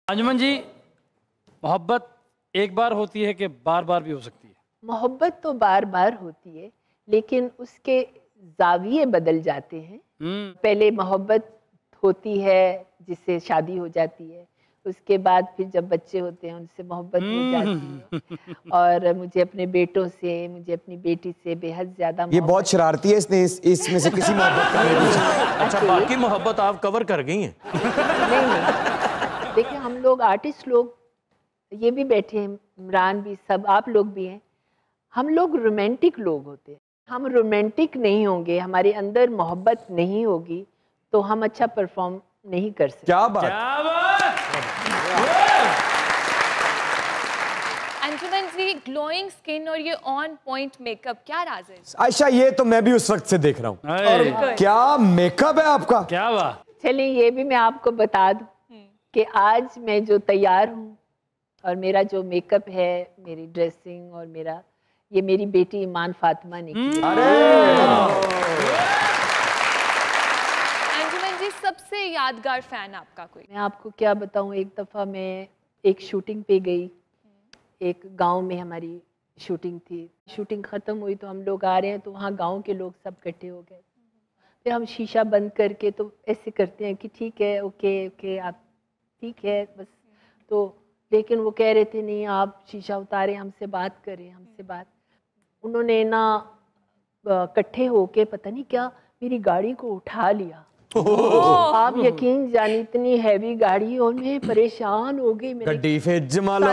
अंजुमन जी, मोहब्बत एक बार होती है कि बार बार भी हो सकती है? मोहब्बत तो बार बार होती है, लेकिन उसके ज़ाविये बदल जाते हैं। पहले मोहब्बत होती है जिससे शादी हो जाती है, उसके बाद फिर जब बच्चे होते हैं उनसे मोहब्बत हो जाती है। और मुझे अपने बेटों से, मुझे अपनी बेटी से बेहद ज़्यादा ये बहुत शरारती है, इसने इसमें से किसी मोहब्बत का नहीं पूछा। अच्छा, बाकी मोहब्बत आप कवर कर गई हैं? नहीं, देखिए हम लोग आर्टिस्ट लोग ये भी बैठे हैं, इमरान भी, सब आप लोग भी हैं, हम लोग रोमांटिक लोग होते हैं। हम रोमांटिक नहीं होंगे, हमारे अंदर मोहब्बत नहीं होगी तो हम अच्छा परफॉर्म नहीं कर सकते। क्या बात, क्या बात। अंजुमन जी, ग्लोइंग स्किन और ये ऑन पॉइंट मेकअप, क्या राज है? आयशा ये तो मैं भी उस वक्त से देख रहा हूँ। और क्या मेकअप है आपका, क्या बात। चलिए ये भी मैं आपको बता दूं कि आज मैं जो तैयार हूँ और मेरा जो मेकअप है, मेरी ड्रेसिंग और मेरा, ये मेरी बेटी ईमान फातिमा ने किया। अंजुमन जी, सबसे यादगार फैन आपका कोई? मैं आपको क्या बताऊं, एक दफ़ा मैं एक शूटिंग पे गई, एक गांव में हमारी शूटिंग थी। शूटिंग ख़त्म हुई तो हम लोग आ रहे हैं तो वहाँ गांव के लोग सब इकट्ठे हो गए। फिर हम शीशा बंद करके तो ऐसे करते हैं कि ठीक है, ओके ओके, आप ठीक है बस। तो लेकिन वो कह रहे थे नहीं, आप शीशा उतारें, हमसे बात करें, हमसे बात। उन्होंने ना इकट्ठे होके पता नहीं क्या मेरी गाड़ी को उठा लिया। आप यकीन जानिए, इतनी हैवी गाड़ी, और मैं परेशान हो गई। गड्डी पे जमा लो,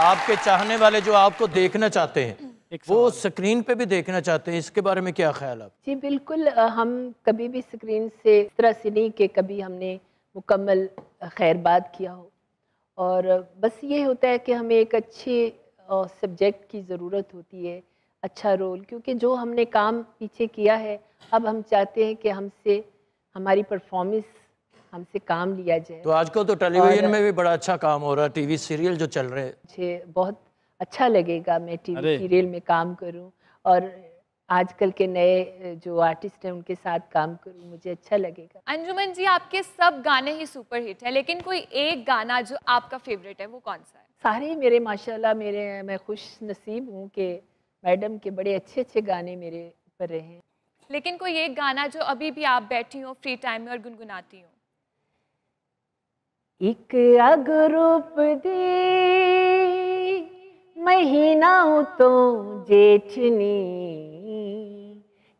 आपके चाहने वाले जो आपको देखना चाहते हैं वो स्क्रीन पे भी देखना चाहते हैं, इसके बारे में क्या ख्याल आप? जी बिल्कुल, हम कभी भी स्क्रीन से इस तरह से नहीं कि कभी हमने मुकम्मल खैरबाद किया हो, और बस ये होता है कि हमें एक अच्छे सब्जेक्ट की ज़रूरत होती है, अच्छा रोल, क्योंकि जो हमने काम पीछे किया है अब हम चाहते हैं कि हमसे हमारी परफॉर्मेंस, हमसे काम लिया जाए। तो आजकल तो टेलीविज़न में भी बड़ा अच्छा काम हो रहा है, टीवी सीरियल जो चल रहे हैं। मुझे बहुत अच्छा लगेगा मैं टीवी सीरियल में काम करूं और आजकल के नए जो आर्टिस्ट हैं उनके साथ काम करूं, मुझे अच्छा लगेगा। अंजुमन जी, आपके सब गाने ही सुपर हिट है, लेकिन कोई एक गाना जो आपका फेवरेट है वो कौन सा है? सारे मेरे माशाल्लाह, मैं खुश नसीब हूँ कि मैडम के बड़े अच्छे अच्छे गाने मेरे ऊपर रहे हैं। लेकिन कोई एक गाना जो अभी भी आप बैठी हो फ्री टाइम में और गुनगुनाती हो? एक अग रूप दी महीना तो जेठनी,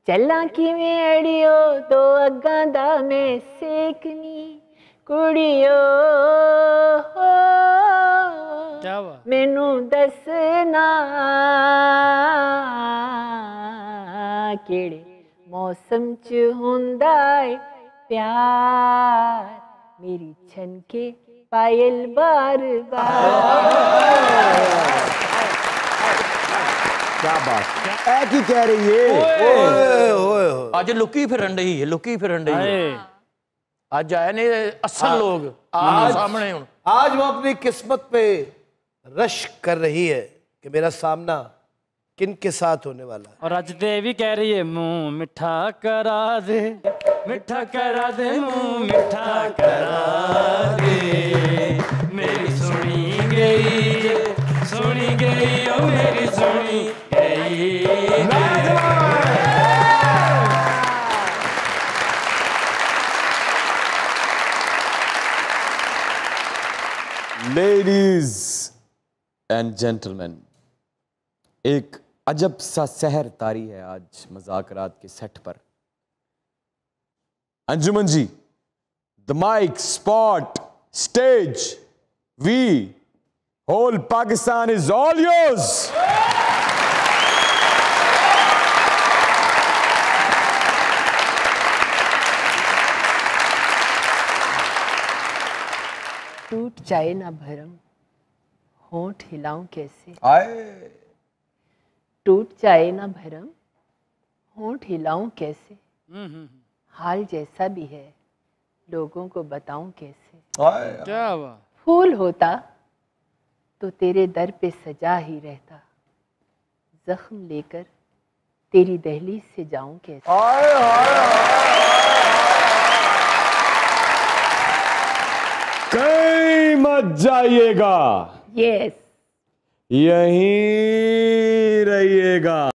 चला किवें अड़ियो दो अग्गां दा मैं सेकनी, कुड़ियो मैनू दसना केड़े मौसम च हुंदा है प्यार, मेरी छन के पायल बार बार। क्या बात है की कह रही है। आज लुकी फिरन रही है, लुकी फिरन रही है। आज आए ने असल लोग आज सामने हूं। आज वो अपनी किस्मत पे रश कर रही है कि मेरा सामना किन के साथ होने वाला है। और आज देवी कह रही है मुंह मिठा करा दे, मिठा करा दे, मुंह मिठा करा दे, मेरी सुनी गई, सुनी गई, ओ मेरी सुनी गई। लेडीज एंड जेंटलमैन, एक अजब सा सहर तारी है आज मज़ाकरात के सेट पर। Anjuman ji, the mic, spot, stage, we, whole Pakistan is all yours. टूट जाए ना भरम, होंठ हिलाऊं कैसे, आए टूट जाए ना भरम, होंठ हिलाऊं कैसे, हाल जैसा भी है लोगों को बताऊं कैसे। क्या हुआ? फूल होता तो तेरे दर पे सजा ही रहता, जख्म लेकर तेरी दहलीज से जाऊं कैसे। कहीं मत जाइएगा, यस यहीं रहिएगा।